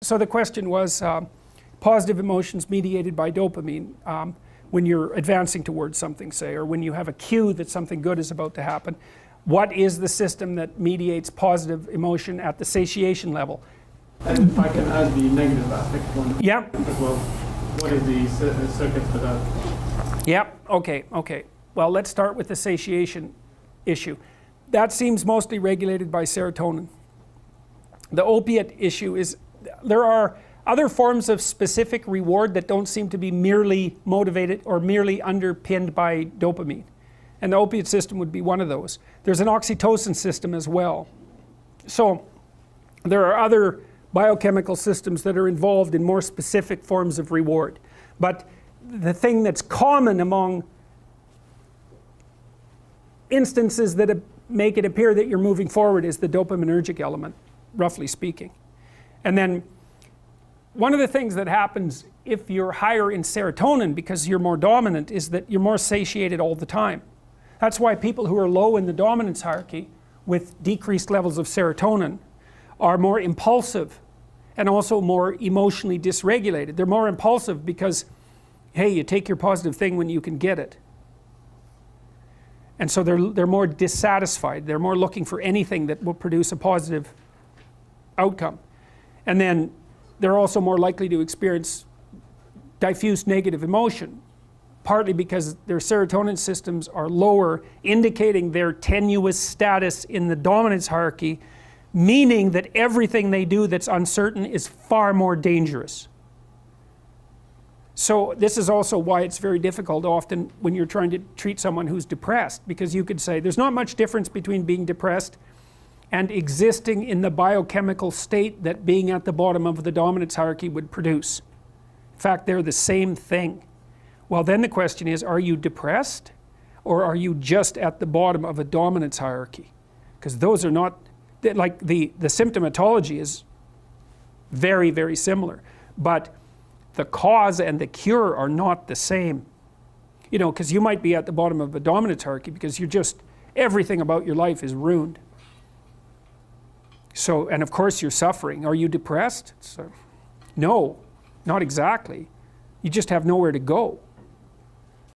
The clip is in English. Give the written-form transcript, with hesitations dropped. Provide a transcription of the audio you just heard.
So the question was positive emotions mediated by dopamine when you're advancing towards something, say, or when you have a cue that something good is about to happen. What is the system that mediates positive emotion at the satiation level? And if I can add the negative aspect one Yeah. as well. What is the circuit for that? Yeah, okay. Well, let's start with the satiation issue. That seems mostly regulated by serotonin. The opiate issue is there are other forms of specific reward that don't seem to be merely motivated or merely underpinned by dopamine. And the opiate system would be one of those. There's an oxytocin system as well. So there are other biochemical systems that are involved in more specific forms of reward. But the thing that's common among instances that make it appear that you're moving forward is the dopaminergic element, roughly speaking. And then one of the things that happens if you're higher in serotonin because you're more dominant is that you're more satiated all the time. That's why people who are low in the dominance hierarchy with decreased levels of serotonin are more impulsive and also more emotionally dysregulated. They're more impulsive because, hey, you take your positive thing when you can get it. And so they're more dissatisfied. They're more looking for anything that will produce a positive outcome. And then they're also more likely to experience diffuse negative emotion, partly because their serotonin systems are lower, indicating their tenuous status in the dominance hierarchy, meaning that everything they do that's uncertain is far more dangerous. So this is also why it's very difficult often when you're trying to treat someone who's depressed, because you could say there's not much difference between being depressed and existing in the biochemical state that being at the bottom of the dominance hierarchy would produce. In fact, they're the same thing. Well, then the question is, are you depressed or are you just at the bottom of a dominance hierarchy? Because those are not, like the symptomatology is very, very similar, but the cause and the cure are not the same. You know, because you might be at the bottom of a dominance hierarchy because you're just, everything about your life is ruined. So, and of course you're suffering. Are you depressed? So, no, not exactly. You just have nowhere to go.